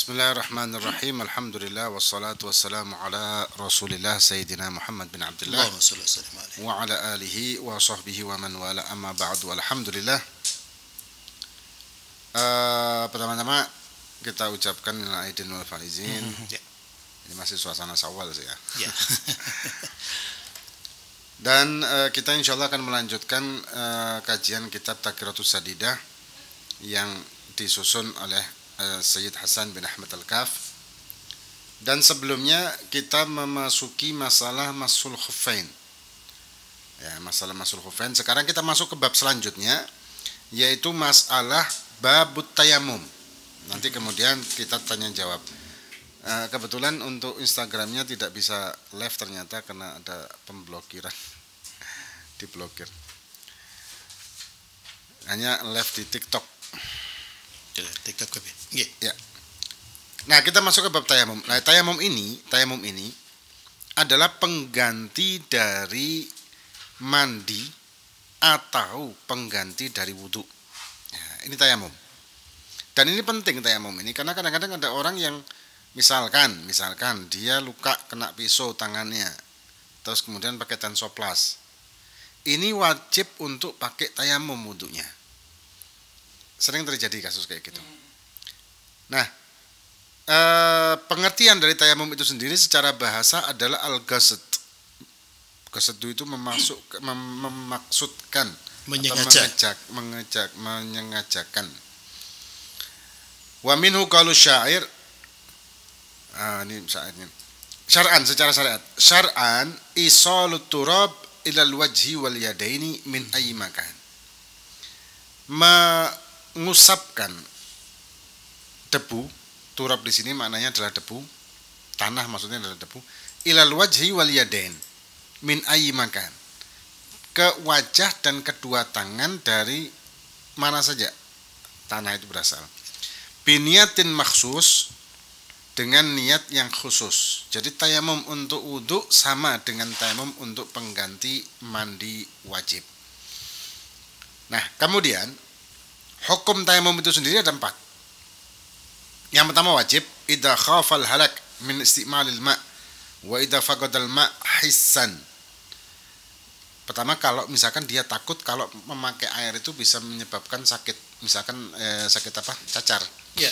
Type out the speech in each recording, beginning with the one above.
Bismillahirrahmanirrahim. Alhamdulillah wassalatu wassalamu ala Rasulillah Sayyidina Muhammad bin Abdullah Allahumma shalli wa sallim alaihi. wa ala alihi wa sahbihi wa man wala amma ba'du. Alhamdulillah. Pertama-tama kita ucapkan minal aidin wal faizin. Ya. Ini masih suasana Syawal sih ya. Ya. Dan kita insyaallah akan melanjutkan kajian kitab Taqiratus Sadidah yang disusun oleh Sayyid Hasan bin Ahmad Al-Kaf. Dan sebelumnya kita memasuki masalah masul khuffain. Ya, masalah masul khuffain. Sekarang kita masuk ke bab selanjutnya, yaitu masalah babut tayamum. Nanti kemudian kita tanya jawab. Kebetulan untuk Instagramnya tidak bisa live ternyata karena ada pemblokiran. Diblokir. Hanya live di TikTok. TikTok kopi. Nggih. Ya. Nah, kita masuk ke bab tayamum. Nah, tayamum ini adalah pengganti dari mandi atau pengganti dari wudhu. Nah, ini tayamum. Dan ini penting tayamum ini karena kadang-kadang ada orang yang misalkan dia luka kena pisau tangannya, terus kemudian pakai tensoplas. Ini wajib untuk pakai tayamum wudhunya. Sering terjadi kasus kayak gitu. Nah, pengertian dari tayamum itu sendiri secara bahasa adalah al-ghasd. Ghasd itu memaksudkan, menyengajakan. Wa minhu qalu syair. Ini syairnya. Syar'an, secara syariat. Syar'an isalut turab ilal wajhi wal yadaini min ayyi makan. Mengusapkan debu, turab di sini maknanya adalah debu, tanah maksudnya adalah debu, ilal wajhi wal yadain min ayyi makan, ke wajah dan kedua tangan dari mana saja tanah itu berasal. Biniyatin makhsus, dengan niat yang khusus. Jadi tayamum untuk wudhu sama dengan tayamum untuk pengganti mandi wajib. Nah, kemudian hukum tayamum itu sendiri ada 4. Yang pertama wajib, idza khafal halak min istimalil ma' wa idza faqadal ma' hissan. Pertama, kalau misalkan dia takut kalau memakai air itu bisa menyebabkan sakit, misalkan sakit apa? Cacar. Ya.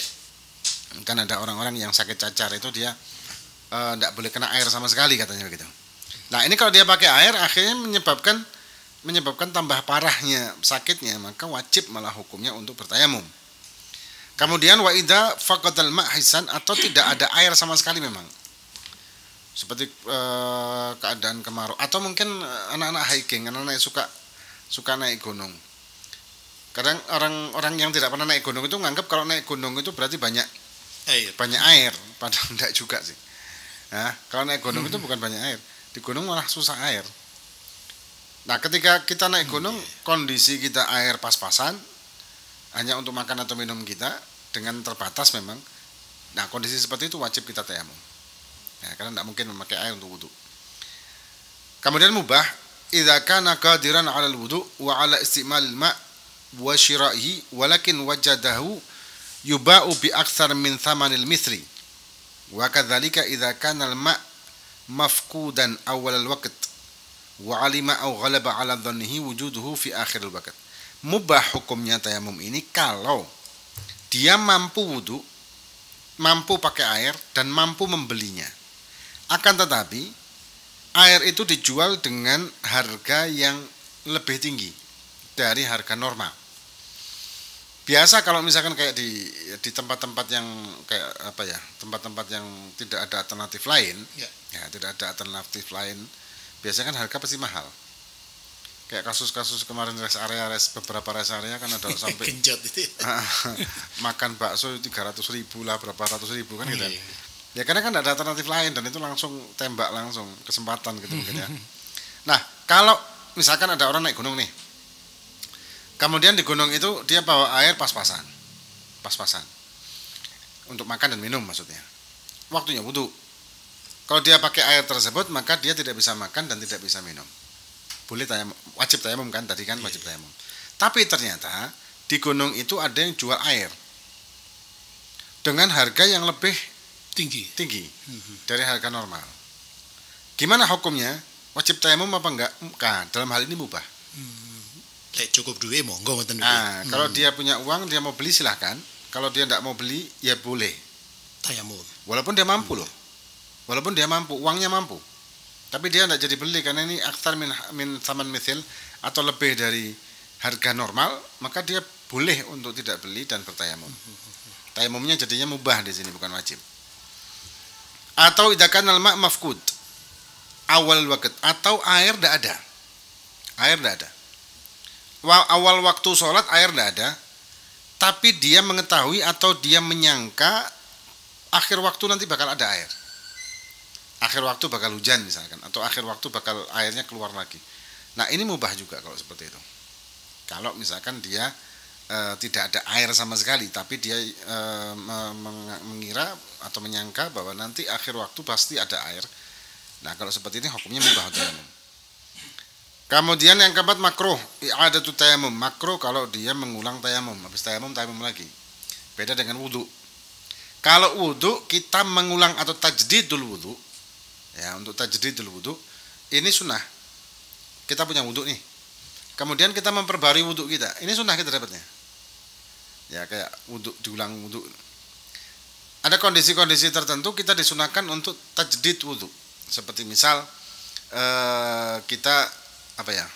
Kan ada orang-orang yang sakit cacar itu dia tidak boleh kena air sama sekali katanya begitu. Nah, ini kalau dia pakai air akhirnya menyebabkan tambah parahnya sakitnya, maka wajib malah hukumnya untuk bertayamum. Kemudian wa idza faqadal ma' hisan, atau tidak ada air sama sekali memang. Seperti keadaan kemarau atau mungkin anak-anak hiking, anak-anak yang suka naik gunung. Kadang orang-orang yang tidak pernah naik gunung itu nganggap kalau naik gunung itu berarti banyak air, padahal tidak juga sih. Nah, kalau naik gunung itu bukan banyak air. Di gunung malah susah air. Nah, ketika kita naik gunung, kondisi kita air pas-pasan, hanya untuk makan atau minum kita dengan terbatas memang. Nah, kondisi seperti itu wajib kita tayamum. Ya, karena tidak mungkin memakai air untuk wudu. Kemudian mubah, idza kana qadiran 'ala al-wudu wa 'ala istimalil ma' wa syira'ihi walakin wajadahu yuba'u bi aktsar min thamanil mithri. Wa kadzalika idza kana al-ma' mafqudan awal al-waqt wa 'alima aw ghalaba 'ala dhannihi wujuduhu fi akhir al-waqt. Mubah hukumnya tayamum ini kalau dia mampu wudu, mampu pakai air dan mampu membelinya. Akan tetapi air itu dijual dengan harga yang lebih tinggi dari harga normal. Biasa kalau misalkan kayak di tempat-tempat yang kayak apa ya, tempat-tempat yang tidak ada alternatif lain, ya tidak ada alternatif lain, biasanya kan harga pasti mahal. Kayak kasus-kasus kemarin beberapa rest area kan ada sampai genjot itu. Makan bakso 300.000 lah, berapa ratus ribu kan gitu. Ya karena kan tidak ada alternatif lain dan itu langsung tembak langsung kesempatan gitu mungkin ya. Nah, kalau misalkan ada orang naik gunung nih, kemudian di gunung itu dia bawa air pas-pasan untuk makan dan minum maksudnya. Waktunya wudu. Kalau dia pakai air tersebut maka dia tidak bisa makan dan tidak bisa minum. Boleh tayamum, wajib tayamum kan tadi kan wajib tayamum. Tapi ternyata di gunung itu ada yang jual air. dengan harga yang lebih tinggi. dari harga normal. Gimana hukumnya? Wajib tayamum apa enggak? Dalam hal ini mubah. Lek cukup duit monggo ngoten niku. Kalau dia punya uang, dia mau beli silahkan. Kalau dia enggak mau beli, ya boleh. Tayamum. Walaupun dia mampu loh. Walaupun dia mampu, uangnya mampu. Tapi dia enggak jadi beli karena ini aktar min saman mithil atau lebih dari harga normal, maka dia boleh untuk tidak beli dan bertayamum. Tayamumnya jadinya mubah di sini, bukan wajib. Atau idza kana al-ma' mafqud awal waqt, atau air tidak ada. Awal waktu sholat air tidak ada, tapi dia mengetahui atau dia menyangka akhir waktu nanti bakal ada air. Akhir waktu bakal hujan misalkan, atau akhir waktu bakal airnya keluar lagi. Nah ini mubah juga kalau seperti itu. Kalau misalkan dia tidak ada air sama sekali, tapi dia mengira atau menyangka bahwa nanti akhir waktu pasti ada air. Nah kalau seperti ini hukumnya mubah tayamum. Kemudian yang keempat makruh, i'adatu tayamum. Makruh kalau dia mengulang tayamum, habis tayamum lagi. Beda dengan wudu. Kalau wudu kita mengulang atau tajdidul wudu, ya untuk tajdidul wudu ini sunnah. Kita punya wudu nih, kemudian kita memperbarui wudu kita, ini sunnah kita dapatnya. Ya kayak wudu, diulang wudu. Ada kondisi-kondisi tertentu kita disunahkan untuk tajdid wudu. Seperti misal kita apa ya?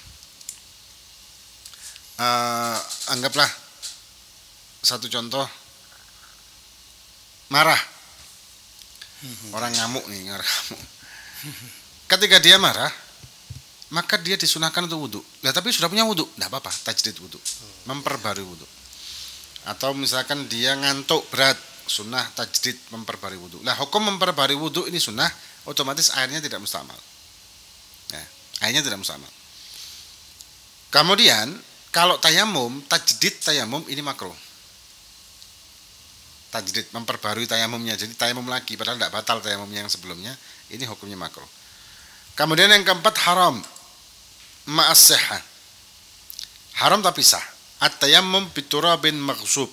Anggaplah satu contoh, marah. Orang ngamuk nih, orang ngamuk. Ketika dia marah, maka dia disunahkan untuk wudu. Nah, tapi sudah punya wudu, tidak apa-apa, tajdid wudu, memperbarui wudu. Atau misalkan dia ngantuk berat, sunnah tajdid memperbarui wudu. Nah, hukum memperbarui wudu ini sunnah, otomatis airnya tidak mustamal. Nah, airnya tidak mustamal. Kemudian kalau tayamum, tajdid tayamum ini makruh. Tajdid memperbarui tayamumnya, jadi tayamum lagi, padahal tidak batal tayamumnya yang sebelumnya, ini hukumnya makruh. Kemudian yang keempat haram, ma'as sihah. Haram tapi sah. At-tayammum biturabin maghsub.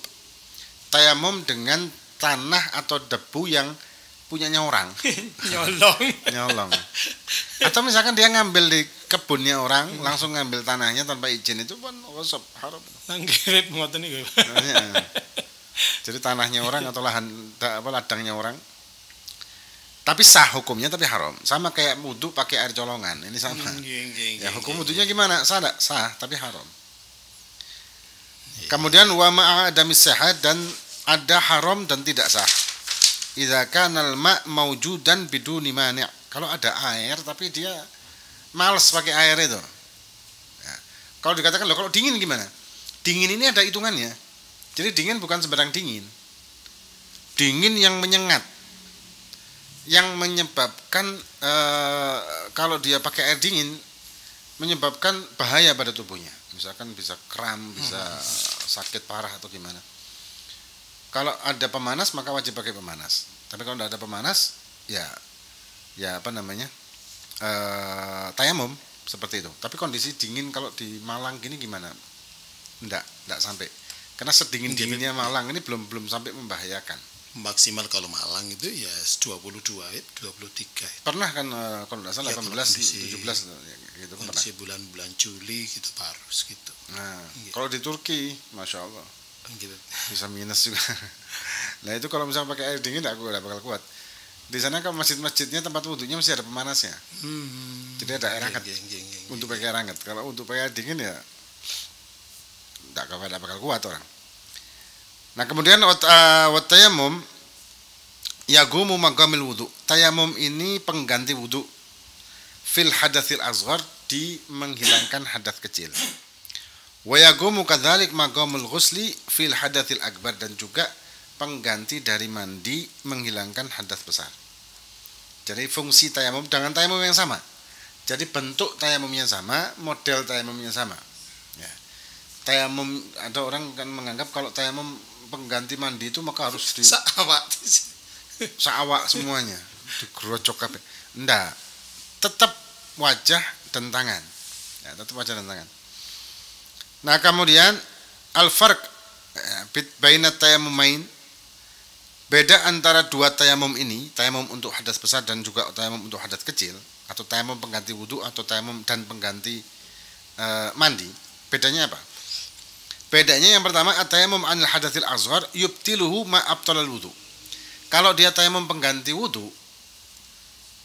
Tayamum dengan tanah atau debu yang punyanya orang. Nyolong. Atau misalkan dia ngambil di kebunnya orang, langsung ngambil tanahnya tanpa izin, itu pun ghasab, haram. Nangkirip ngoten niku. Jadi tanahnya orang atau ladangnya orang. Tapi sah hukumnya, tapi haram. Sama kayak wudu pakai air colongan, ini sama. Ya hukum wudunya gimana? Sah, tapi haram. Kemudian wa ma'adamis sihah, dan ada haram dan tidak sah. Idza kana al-ma' mawjudan biduni mani'. Kalau ada air tapi dia malas pakai air itu. Ya. Kalau dikatakan loh, kalau dingin gimana? Dingin ini ada hitungannya. Jadi dingin bukan sembarang dingin. Dingin yang menyengat, yang menyebabkan kalau dia pakai air dingin menyebabkan bahaya pada tubuhnya. Misalkan bisa kram, bisa sakit parah atau gimana. Kalau ada pemanas maka wajib pakai pemanas. Tapi kalau tidak ada pemanas, ya apa namanya, tayamum seperti itu. Tapi kondisi dingin kalau di Malang gini gimana? Enggak sampai. Karena sedingin dinginnya Malang ini belum sampai membahayakan. Maksimal kalau Malang itu ya 22, 23. Pernah kan kalau tidak salah 18, 17 gitu pernah. Bulan Juli gitu baru gitu. Nah, gitu. Kalau di Turki, masya Allah, gitu. Bisa minus juga. Nah itu kalau misalnya pakai air dingin aku tidak bakal kuat. Di sana kan masjid-masjidnya tempat wudhunya masih ada pemanasnya. Jadi ada air hangat untuk pakai air hangat. Kalau untuk pakai air dingin ya tidak bakal kuat orang. Nah kemudian wat tayamum yagumu maqamil wudu. Tayamum ini pengganti wudu fil hadatsil asghar, di menghilangkan hadas kecil. Wa yagumu kadzalik maqamul ghusli fil hadatsil akbar, dan juga pengganti dari mandi menghilangkan hadas besar. Jadi fungsi tayamum dengan tayamum yang sama. Jadi bentuk tayamumnya sama, model tayamumnya sama. Ya. Tayamum, ada orang kan menganggap kalau tayamum pengganti mandi itu maka harus di saawak semuanya digerocok kabeh. Enggak. Tetap wajah dan tangan. Ya, tetap wajah dan tangan. Nah, kemudian al-farq baina tayammumain, Beda antara dua tayamum ini, tayamum untuk hadas besar dan juga tayamum untuk hadas kecil, atau tayamum pengganti wudhu atau tayamum dan pengganti mandi. Bedanya apa? Bedanya yang pertama, at-tayamum anil hadatsil asghar yubtiluhu ma abtalal wudhu. Kalau dia tayamum pengganti wudhu,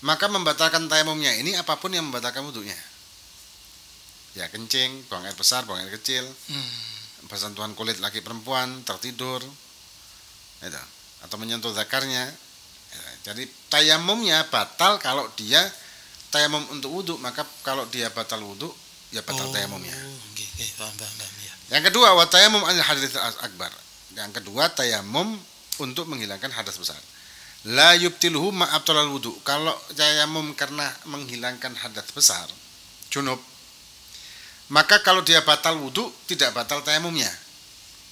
maka membatalkan tayamumnya ini apapun yang membatalkan wudhunya. Ya kencing, buang air besar, buang air kecil, bersentuhan kulit laki perempuan, tertidur, gitu, atau menyentuh zakarnya. Ya, jadi tayamumnya batal kalau dia tayamum untuk wudhu, maka kalau dia batal wudhu, ya batal tayamumnya. Paham, ya. Yang kedua, wa tayamum anil hadatsil akbar. Yang kedua, tayamum untuk menghilangkan hadas besar. La yubtiluhu ma abtalal wudhu. Kalau tayamum karena menghilangkan hadas besar, junub, maka kalau dia batal wudhu, tidak batal tayamumnya.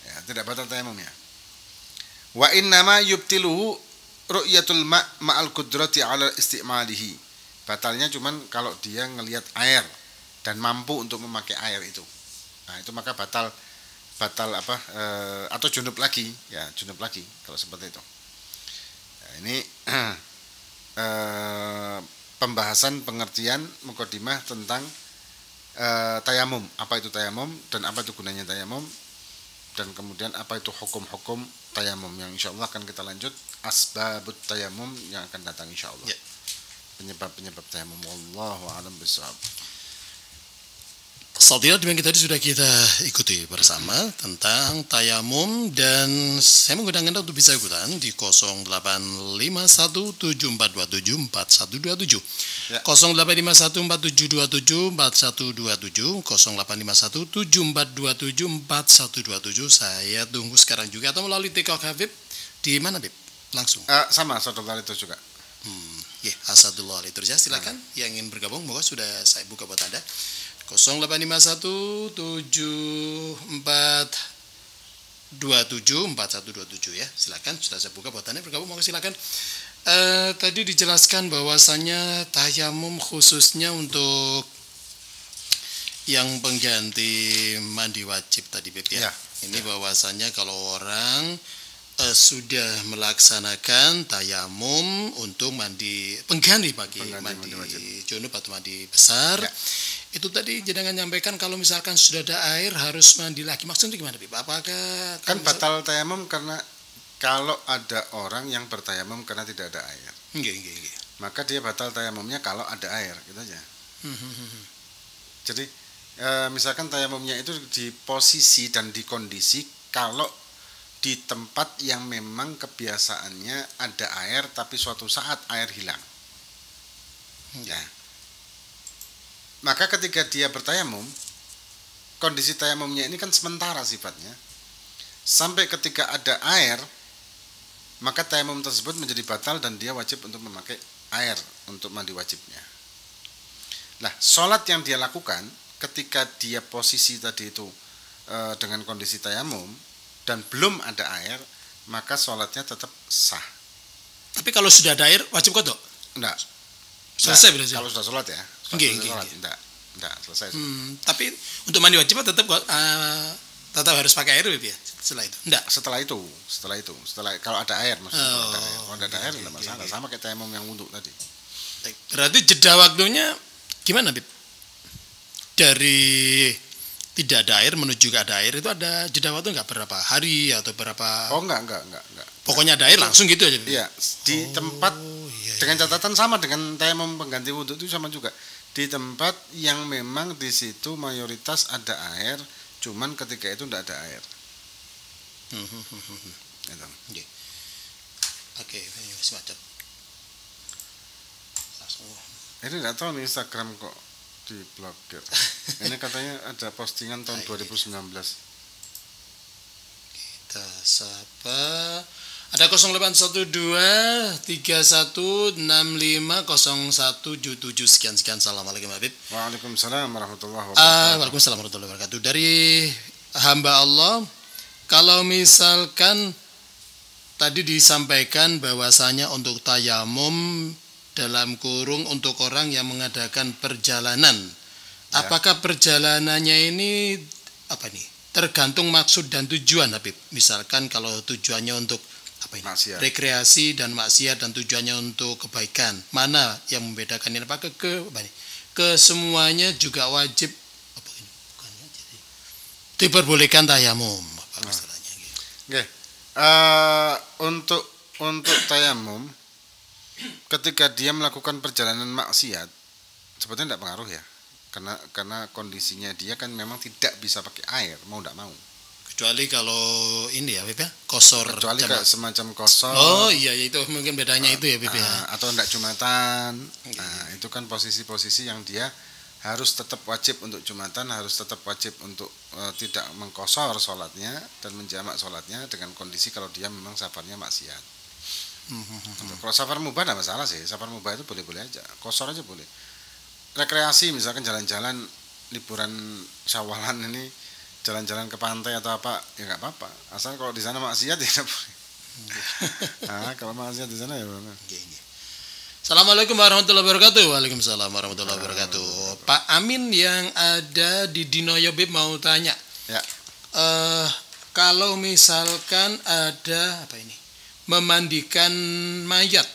Ya, tidak batal tayamumnya. Wa innama yubtiluhu ru'yatul ma'al qudrati 'ala istimalihi. Batalnya cuman kalau dia ngelihat air dan mampu untuk memakai air itu. Nah, itu maka batal apa atau junub lagi, ya junub lagi kalau seperti itu. Nah, ini pembahasan pengertian mukadimah tentang tayamum, apa itu tayamum dan apa itu gunanya tayamum, dan kemudian apa itu hukum-hukum tayamum yang insyaallah akan kita lanjut asbabut tayamum yang akan datang insyaallah. Ya. Penyebab-penyebab tayamum, wallahu a'lam bishawab. Saudara, demikian tadi sudah kita ikuti bersama tentang tayamum, dan saya mengundang Anda untuk bisa ikutan di 085174274127, Ya. 085147274127, 085174274127. Saya tunggu sekarang juga, atau melalui TikTok Habib di mana, Bib? Langsung. Sama Saudara itu juga. Ya, Asadullah itu saja. Silakan yang ingin bergabung, moga sudah saya buka buat Anda. 085174274127 ya, silakan, sudah saya buka buat Anda bergabung, monggo silakan. Tadi dijelaskan bahwasannya tayamum khususnya untuk yang pengganti mandi wajib tadi, Beb ya. Ini bahwasannya kalau orang sudah melaksanakan tayamum untuk mandi pengganti mandi junub atau mandi besar, itu tadi jenengan nyampaikan kalau misalkan sudah ada air harus mandi lagi. Maksudnya gimana, Bib? Apakah kan batal tayamum karena kalau ada orang yang bertayamum karena tidak ada air, maka dia batal tayamumnya kalau ada air, gitu aja. Jadi misalkan tayamumnya itu di posisi dan di kondisi kalau di tempat yang memang kebiasaannya ada air tapi suatu saat air hilang, ya, maka ketika dia bertayamum, kondisi tayamumnya ini kan sementara sifatnya, sampai ketika ada air, maka tayamum tersebut menjadi batal dan dia wajib untuk memakai air untuk mandi wajibnya. Nah, sholat yang dia lakukan ketika dia posisi tadi itu dengan kondisi tayamum dan belum ada air, maka sholatnya tetap sah. Tapi kalau sudah ada air wajib qadha? Enggak. Selesai berarti. Kalau sudah sholat ya. Enggak, selesai. Tapi untuk mandi wajib tetap harus pakai air ya setelah itu. Enggak. Setelah kalau ada air maksudnya. Kalau ada air enggak masalah, sama kayak tayamum yang wudu tadi. Berarti jeda waktunya gimana, Bib? Dari tidak ada air menuju ke ada air itu ada jeda waktu enggak, berapa hari atau berapa? Oh, enggak. Pokoknya ada air langsung gitu aja, Bib. Iya, di tempat dengan catatan sama dengan tayamum pengganti wudu itu sama juga. Di tempat yang memang di situ mayoritas ada air, cuman ketika itu enggak ada air. Oke, semacam. Ini enggak tahu nih Instagram kok diblokir. Ini katanya ada postingan tahun 2019. Kita sapa. Ada 081231650177 sekian. Assalamualaikum, Habib. Waalaikumsalam warahmatullahi wabarakatuh. Waalaikumsalam warahmatullahi wabarakatuh. Dari hamba Allah, kalau misalkan tadi disampaikan bahwasanya untuk tayamum dalam kurung untuk orang yang mengadakan perjalanan, apakah perjalanannya ini tergantung maksud dan tujuan, Habib? Misalkan kalau tujuannya untuk Maksiat. rekreasi dan maksiat dan tujuannya untuk kebaikan. Mana yang membedakan ini? Apakah kesemuanya juga wajib apa ini? Bukannya jadi diperbolehkan tayamum apa istilahnya gitu. Oke. Untuk tayamum ketika dia melakukan perjalanan maksiat sebetulnya tidak pengaruh ya. Karena kondisinya dia kan memang tidak bisa pakai air mau tidak mau. Kecuali kalau ini ya Bib ya, kosor. Kecuali kayak semacam kosor. Oh iya itu mungkin bedanya itu ya Bib ya. Atau tidak jumatan. Nah, itu kan posisi-posisi yang dia harus tetap wajib untuk jumatan, harus tetap wajib untuk tidak mengkosor sholatnya dan menjamak sholatnya dengan kondisi kalau dia memang safarnya maksiat. Kalau safar mubah tidak masalah sih, safar mubah itu boleh-boleh aja, kosor aja boleh. Rekreasi misalkan jalan-jalan liburan Syawalan ini jalan-jalan ke pantai atau apa ya nggak apa-apa, asal kalau di sana maksiat ya tidak boleh. Kalau maksiat di sana ya boleh. Assalamualaikum warahmatullahi wabarakatuh. Waalaikumsalam warahmatullahi wabarakatuh. Pak Amin yang ada di Dinoyo Bib mau tanya. Ya. Kalau misalkan ada apa ini? Memandikan mayat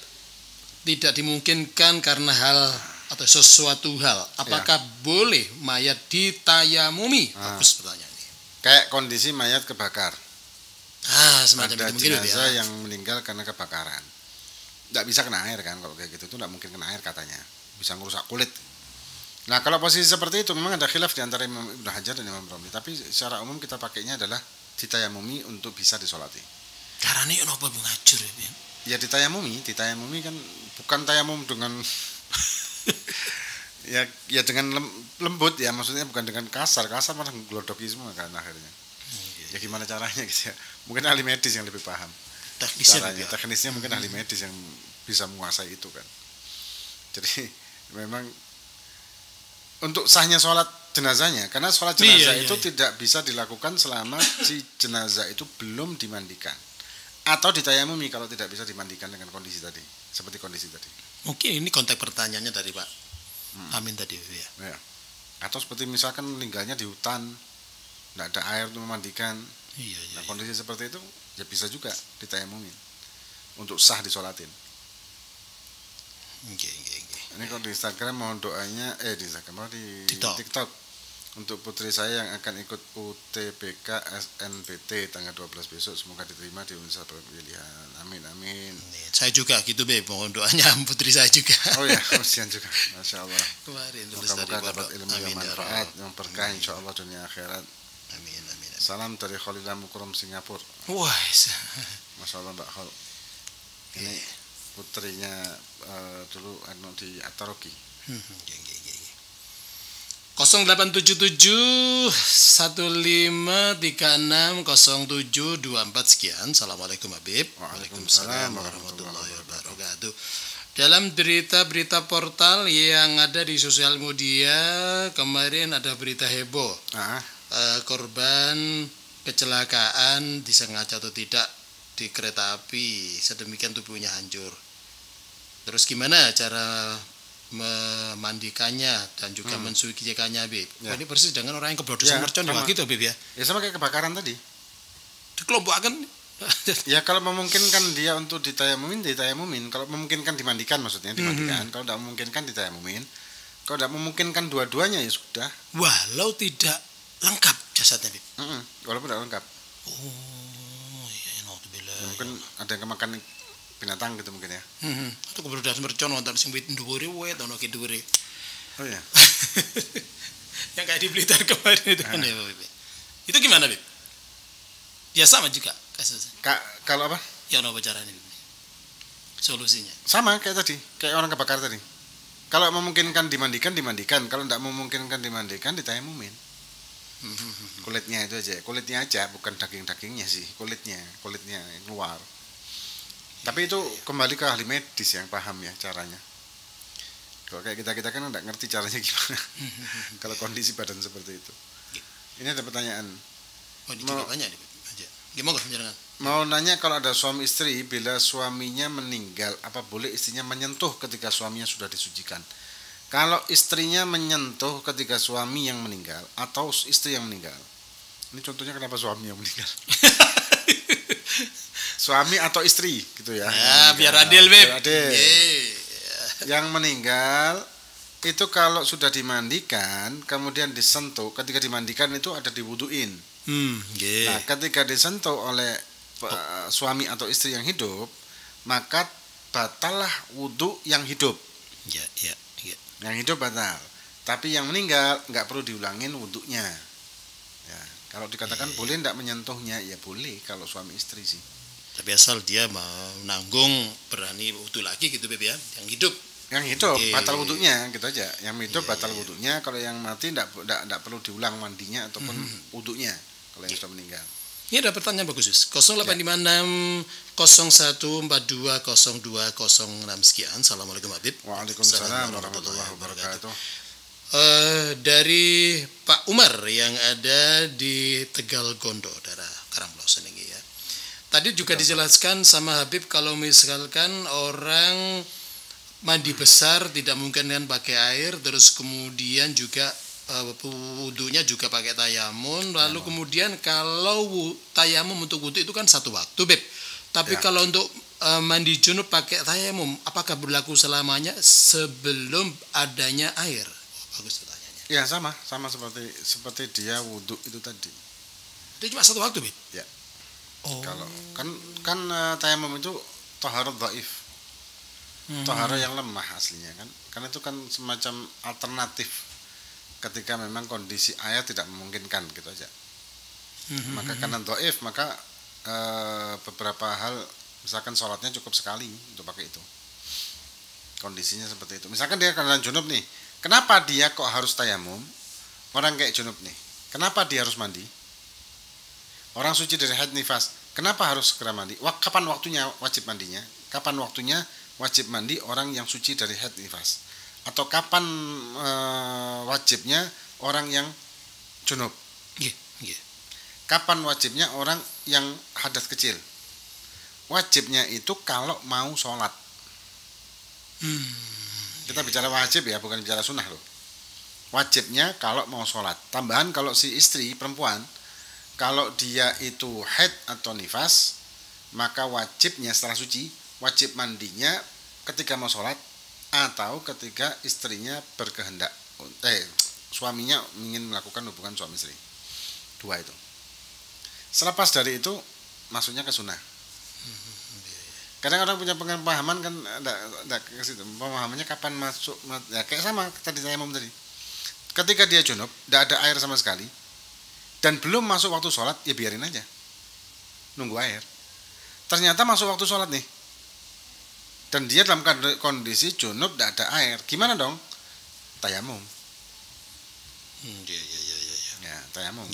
tidak dimungkinkan karena hal atau sesuatu hal, apakah boleh mayat ditayamumi? Bagus pertanyaannya. Kayak kondisi mayat kebakar. Semacam ada itu mungkin jenazah ya. yang meninggal karena kebakaran. Tidak bisa kena air kan, kalau kayak gitu itu tidak mungkin kena air katanya, bisa merusak kulit. Nah kalau posisi seperti itu memang ada khilaf di antara Imam Ibnu Hajar dan Imam Romli, tapi secara umum kita pakainya adalah ditayamumi untuk bisa disolati. Karena ini apa ngajur ya? Ya ditayamumi kan bukan tayamum dengan ya dengan lembut ya, maksudnya bukan dengan kasar malah glodoki semua kan akhirnya. Ya gimana caranya gitu ya, mungkin ahli medis yang lebih paham teknisnya mungkin ahli medis yang bisa menguasai itu kan. Jadi memang untuk sahnya sholat jenazahnya, karena sholat jenazah itu tidak bisa dilakukan selama si jenazah itu belum dimandikan atau ditayamumi kalau tidak bisa dimandikan dengan kondisi tadi, seperti kondisi tadi. Mungkin ini konteks pertanyaannya dari Pak Amin tadi ya. Atau seperti misalkan meninggalnya di hutan, tidak ada air untuk memandikan. Nah kondisi seperti itu ya bisa juga ditayamumin untuk sah disolatin. Ini kalau di Instagram mohon doanya di Instagram di TikTok untuk putri saya yang akan ikut UTBK SNBT tanggal 12 besok, semoga diterima di Universitas Pilihan. Amin. Saya juga gitu Beb, mohon doanya putri saya juga. Oh ya, kasihan juga. Masya Allah. Kemarin semoga dapat ilmu yang manfaat, yang berkah insya Allah dunia akhirat. Amin. Salam dari Khalillah Mukrom Singapura. Wah, Masya Allah Mbak Khol. Ini putrinya dulu di Ataroki. 0877 1536 0724 sekian. Assalamualaikum Habib. Waalaikumsalam warahmatullahi wabarakatuh. Dalam berita-berita portal yang ada di sosial media kemarin ada berita heboh. Korban kecelakaan disengaja atau tidak di kereta api, sedemikian tubuhnya hancur. Terus gimana cara memandikannya dan juga mensucikannya, Bib? Ya. Ini persis dengan orang yang keblodosan mercon gitu, Bib ya. Ya sama kayak kebakaran tadi. Dikelompokkan. Ya kalau memungkinkan dia untuk ditayamumin. Kalau memungkinkan dimandikan maksudnya dimandikan. Kalau tidak memungkinkan ditayamumin. Kalau tidak memungkinkan dua-duanya ya sudah. Walau tidak lengkap jasadnya, Bib. Walaupun tidak lengkap. Oh, iya, naudzubillah. Ya, mungkin ada yang kemakan binatang gitu mungkin ya. Itu keblodosan mercon wonten sing wit dhuwure wit ana ki dhuwure. Oh iya. Yang kayak di Blitar kemarin itu kan ya, Bib. Itu gimana, Bib? Ya sama juga kasusnya. Kalau apa? Ya apa caranya, Bib? Solusinya. Sama kayak tadi, kayak orang kebakar tadi. Kalau memungkinkan dimandikan. Kalau tidak memungkinkan dimandikan ditayamumin. Kulitnya aja, bukan dagingnya sih, kulitnya yang keluar. Tapi itu kembali ke ahli medis yang paham ya caranya. Kalau kayak kita kan nggak ngerti caranya gimana. Kalau kondisi badan seperti itu. Ini ada pertanyaan. Oh, ini juga banyak aja. Gimana jangan? Mau nanya, kalau ada suami istri, bila suaminya meninggal, apa boleh istrinya menyentuh ketika suaminya sudah disucikan? Kalau istrinya menyentuh ketika suami yang meninggal atau istri yang meninggal, ini contohnya kenapa suami yang meninggal? suami atau istri gitu ya. Ya, biar adil, Beb. Biar adil. Nggih. Yang meninggal itu kalau sudah dimandikan kemudian disentuh, ketika dimandikan itu ada diwuduin. Nggih. Nah, ketika disentuh oleh suami atau istri yang hidup, maka batallah wudhu yang hidup. Ya. Yang hidup batal. Tapi yang meninggal nggak perlu diulangin wudhunya. Ya, kalau dikatakan boleh nggak menyentuhnya, ya boleh kalau suami istri sih. Tapi asal dia mau nanggung berani wudhu lagi gitu, Beb ya. Yang hidup. Yang hidup Oke. batal wudhunya gitu aja. Yang hidup Iya, batal iya. wudhunya. Kalau yang mati nggak perlu diulang mandinya ataupun wudhunya. Kalau yang sudah meninggal. Ini ada pertanyaan bagus, 0856 0142 0206 sekian. Assalamualaikum Habib. Waalaikumsalam warahmatullahi wabarakatuh. Dari Pak Umar yang ada di Tegal Gondo, daerah Karangplos ini ya. Tadi juga dijelaskan sama Habib kalau misalkan orang mandi besar tidak mungkin kan pakai air, terus kemudian juga wudhunya juga pakai tayamum, lalu kemudian kalau tayamum untuk wudhu itu kan satu waktu, Beb. Tapi Ya. kalau untuk mandi junub pakai tayamum, apakah berlaku selamanya sebelum adanya air? Bagus pertanyaannya. Ya sama seperti dia wudhu itu tadi. Itu cuma satu waktu, Beb. Ya. Oh. Kalau kan tayamum itu taharah dhaif. Tohara yang lemah aslinya kan, karena itu kan semacam alternatif ketika memang kondisi air tidak memungkinkan gitu aja. Maka karena dhaif maka beberapa hal misalkan sholatnya cukup sekali untuk pakai itu. Kondisinya seperti itu. Misalkan dia karena junub nih, kenapa dia kok harus tayamum? Orang kayak junub nih, kenapa dia harus mandi? Orang suci dari haid nifas, kenapa harus segera mandi? Kapan waktunya wajib mandinya? Kapan waktunya wajib mandi orang yang suci dari haid nifas? Atau kapan wajibnya orang yang junub? Nggih. Kapan wajibnya orang yang hadas kecil? Wajibnya itu kalau mau sholat. Kita bicara wajib ya, bukan bicara sunnah loh. Wajibnya kalau mau sholat. Tambahan kalau si istri perempuan, kalau dia itu haid atau nifas, maka wajibnya setelah suci, wajib mandinya ketika mau sholat atau ketika istrinya berkehendak, suaminya ingin melakukan hubungan suami istri. Dua itu. Selepas dari itu masuknya ke sunnah. Kadang orang punya pemahaman kan enggak ke situ. Pemahamannya kapan masuk, ya kayak sama tadi saya tadi. Ketika dia junub, enggak ada air sama sekali dan belum masuk waktu sholat, ya biarin aja. Nunggu air. Ternyata masuk waktu sholat nih. Dan dia dalam kondisi junub enggak ada air. Gimana dong? Tayamum. Ya, tayamum.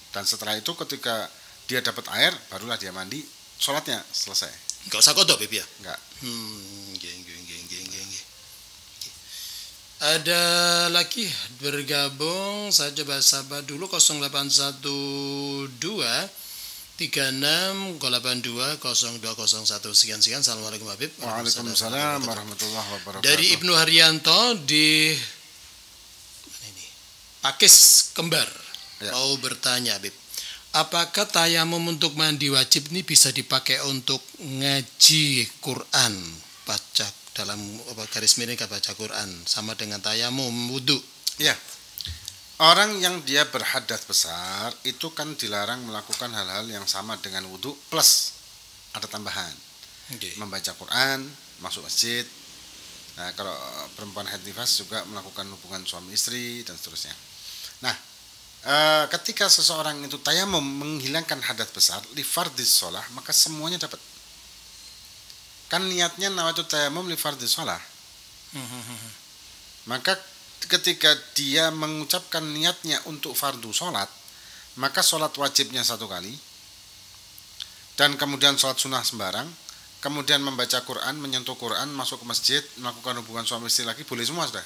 Dan setelah itu ketika dia dapat air, barulah dia mandi, sholatnya selesai. Enggak usah kodok, Beb ya? Enggak. Nggih. Ada lagi bergabung, saya coba sapa dulu 0812 3682 0201 sekian. Assalamualaikum Habib. Waalaikumsalam warahmatullahi wabarakatuh. Dari Ibnu Haryanto di Pakis Kembar. Ya. Mau bertanya, Habib. Apakah tayamum untuk mandi wajib ini bisa dipakai untuk ngaji Quran, baca dalam garis miring baca Quran sama dengan tayamum wudu? Ya. Orang yang dia berhadas besar itu kan dilarang melakukan hal-hal yang sama dengan wudhu plus ada tambahan. Membaca Quran, masuk masjid. Nah, kalau perempuan haid nifas juga melakukan hubungan suami istri dan seterusnya. Nah, ketika seseorang itu tayamum menghilangkan hadas besar li fardhis shalah, maka semuanya dapat. Kan niatnya nawaitu tayamum li fardhis shalah. Maka ketika dia mengucapkan niatnya untuk fardu sholat, maka sholat wajibnya satu kali, dan kemudian sholat sunnah sembarang, kemudian membaca Quran, menyentuh Quran, masuk ke masjid, melakukan hubungan suami istri lagi, boleh semua sudah.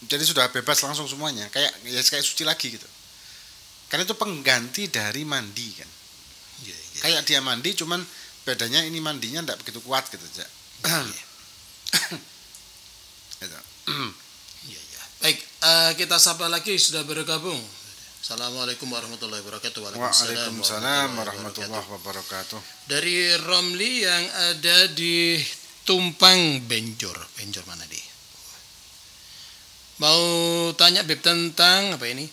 Jadi sudah bebas langsung semuanya, kayak suci lagi gitu. Karena itu pengganti dari mandi kan. Kayak dia mandi, cuman bedanya ini mandinya tidak begitu kuat gitu aja. Baik, kita sapa lagi sudah bergabung. Assalamualaikum warahmatullahi wabarakatuh. Waalaikumsalam warahmatullahi wabarakatuh. Dari Romli yang ada di Tumpang Benjor. Benjor mana di? Mau tanya Beb tentang apa ini?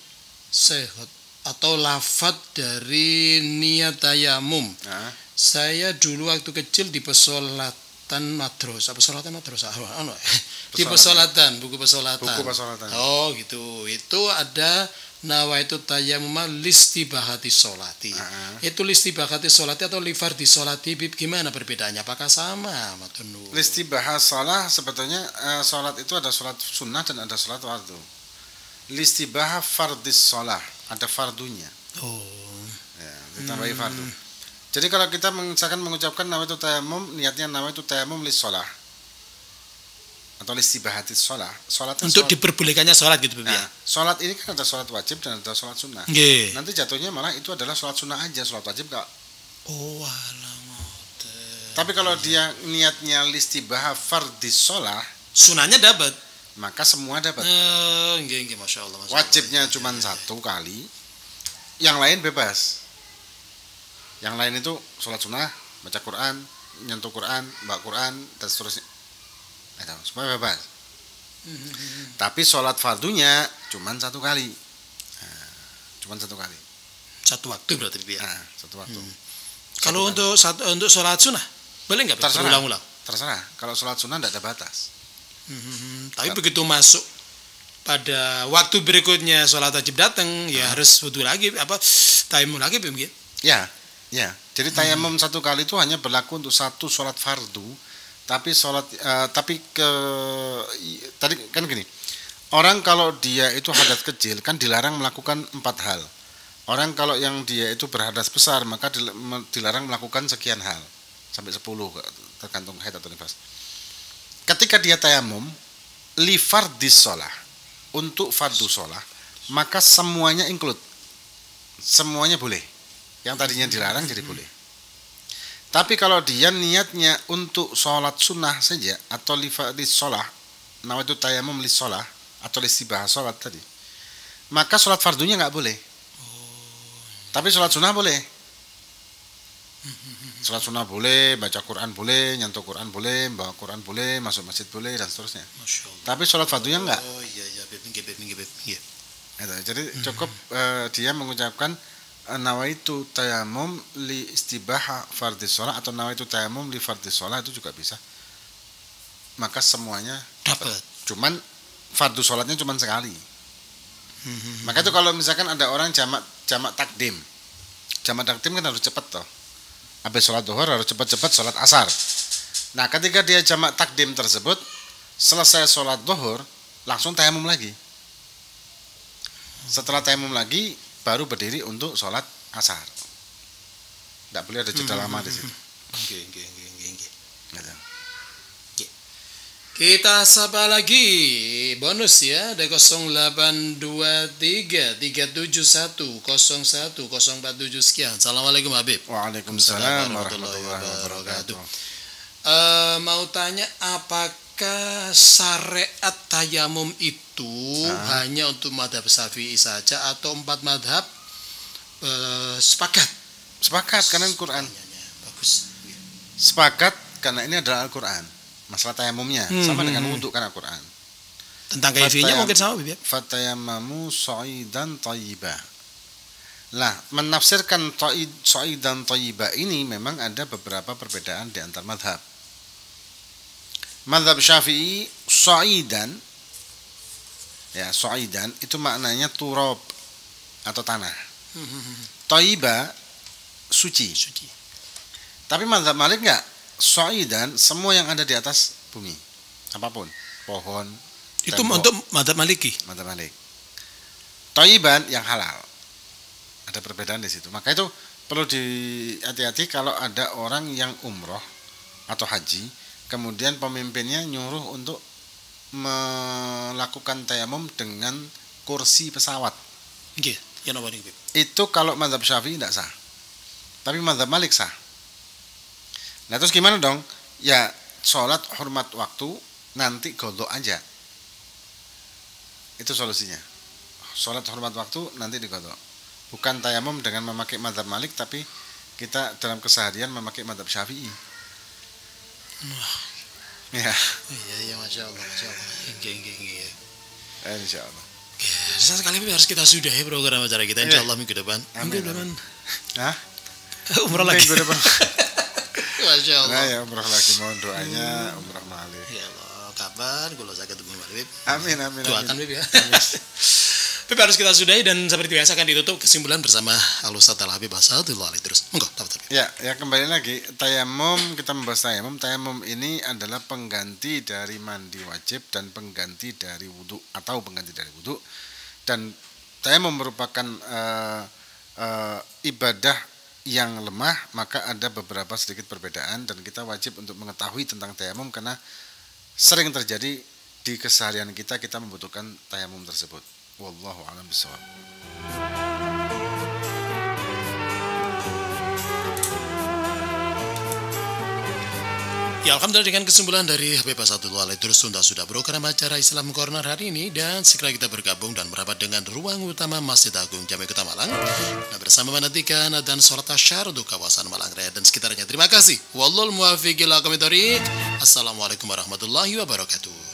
Sehat atau lafadz dari niat tayamum. Nah, Saya dulu waktu kecil di pesolatan madrasah, di pesolatan, buku pesolatan. buku pesolatan. Oh gitu. Itu ada nawaitu tayammum listibahati sholati. Itu listibahati sholati atau lifardi sholati, gimana perbedaannya? Apakah sama? Matunu. Listibahah salah sebetulnya salat itu ada salat sunnah dan ada salat fardu. Listibahah fardis salah, ada fardunya. Oh. Ya, ditambahi fardu. Jadi kalau kita misalkan mengucapkan nawaitu tayammum, niatnya nawaitu tayammum lis shalah atau listibahati shalah. Untuk diperbolehkannya sholat gitu, Beb, ya. Nah, sholat ini kan ada sholat wajib dan ada sholat sunnah. Nggih. Nanti jatuhnya malah itu adalah sholat sunnah aja, sholat wajib enggak. Oh, alah ngoten. Tapi kalau dia niatnya listibahah fardis shalah, Sunahnya dapat. maka semua dapat. Nggih, Masya Allah. Wajibnya cuma satu kali, yang lain bebas. Yang lain itu sholat sunnah, baca Quran, nyentuh Quran, baca Quran, dan seterusnya. Itu, semua bebas. Tapi sholat fardunya cuma satu kali. Nah, cuma satu kali. Satu waktu berarti, Beb, ya. Nah, satu waktu. Kalau untuk sholat sunnah boleh nggak, Beb? Terserah. Berulang-ulang. Terserah. Kalau sholat sunnah tidak ada batas. Tapi begitu masuk pada waktu berikutnya sholat wajib datang, ya harus wudu lagi, tayamum lagi, Beb, gitu. Ya, ya. Jadi tayamum satu kali itu hanya berlaku untuk satu sholat fardu. Tapi tadi kan gini. Orang kalau dia itu hadas kecil kan dilarang melakukan 4 hal. Orang kalau yang dia itu berhadas besar maka dilarang melakukan sekian hal sampai 10 tergantung haid atau nifas. Ketika dia tayamum li fardis shalah, untuk fardu shalah, maka semuanya include. Semuanya boleh. Yang tadinya dilarang jadi boleh. Tapi kalau dia niatnya untuk sholat sunnah saja atau li fardis shalah, nawaitu tayamum li shalah atau listibahah sholat tadi, maka sholat fardunya nggak boleh. Tapi sholat sunnah boleh. Sholat sunnah boleh, baca Quran boleh, nyentuh Quran boleh, bawa Quran boleh, masuk masjid boleh, dan seterusnya. Tapi sholat fardunya enggak. Oh iya, Beb. Iya. Jadi cukup dia mengucapkan nawaitu tayamum li istibahah fardis shalah atau nawaitu tayamum li fardis shalah, itu juga bisa. Maka semuanya Dapat. Cuman fardu sholatnya cuman sekali. Maka itu kalau misalkan ada orang jamak takdim. Jamak takdim kan harus cepat toh. Habis sholat zuhur harus cepat-cepat sholat asar. Nah, ketika dia jamak takdim tersebut, selesai sholat zuhur langsung tayamum lagi. Setelah tayamum lagi baru berdiri untuk sholat asar. Tidak boleh ada jeda lama di situ. Nggih. Gitu. Kita sapa lagi bonus ya, ada 0823 371 01 047 sekian. Assalamualaikum Habib. Waalaikumsalam warahmatullahi wabarakatuh. Mau tanya, apakah syariat tayamum itu hanya untuk madhab Syafi'i saja atau 4 madhab sepakat? Sepakat karena Al-Quran. Bagus. Sepakat karena ini adalah Al-Quran. Masalah tayamumnya sama dengan wudhu kan Al-Quran. Tentang kaifiahnya mungkin sama, Bib. Fatayammamu sa'idan thayyiba. Lah, menafsirkan sa'idan thayyiba ini memang ada beberapa perbedaan di antar madhab. Madhab Syafi'i sa'idan, ya sa'idan itu maknanya turab atau tanah. Thayyiba suci. Tapi madhab Malik enggak. Sa'idan semua yang ada di atas bumi, apapun, pohon, itu tembok, untuk madhab Maliki. Madhab Malik. Thayyiban yang halal. Ada perbedaan di situ. Maka itu perlu dihati-hati kalau ada orang yang umroh atau haji, kemudian pemimpinnya nyuruh untuk melakukan tayamum dengan kursi pesawat. Nggih, ya napa niku, Bib? Itu kalau mazhab Syafi'i tidak sah. Tapi mazhab Malik sah. Nah terus gimana dong? Ya sholat hormat waktu, nanti godok aja. Itu solusinya. sholat hormat waktu nanti diqadha. Bukan tayamum dengan memakai mazhab Malik, tapi kita dalam keseharian memakai mazhab Syafi'i. Ya. Iya, masya Allah. Insya Allah. Sekali ini harus kita sudahi program acara kita insya Allah minggu depan. Minggu depan. Hah? Umrah lagi. Minggu depan. Masya Allah. Nah ya umrah lagi, mohon doanya umrah malih. Ya Allah, kapan kalau saya ketemu Bib? Amin. Doakan Bib ya. Bib harus kita sudahi dan seperti biasa akan ditutup kesimpulan bersama Al-Ustaz Al-Habib Asadullah Ali terus. Monggo, dapat. Ya kembali lagi tayamum, kita membahas tayamum. Tayamum ini adalah pengganti dari mandi wajib dan pengganti dari wudu atau pengganti dari wudu. Dan tayamum merupakan ibadah yang lemah, maka ada beberapa sedikit perbedaan dan kita wajib untuk mengetahui tentang tayamum karena sering terjadi di keseharian kita membutuhkan tayamum tersebut. Wallahu a'lam bishawab. Ya Alhamdulillah dengan kesimpulan dari Habib Asadullah Ali terus sudah program acara Islam Corner hari ini dan segera kita bergabung dan merapat dengan ruang utama Masjid Agung Jami Kota Malang dan bersama menantikan dan sholat tasyahud untuk kawasan Malang Raya dan sekitarnya. Terima kasih. Wallahul muwaffiq ila aqwamit thoriq. Assalamualaikum warahmatullahi wabarakatuh.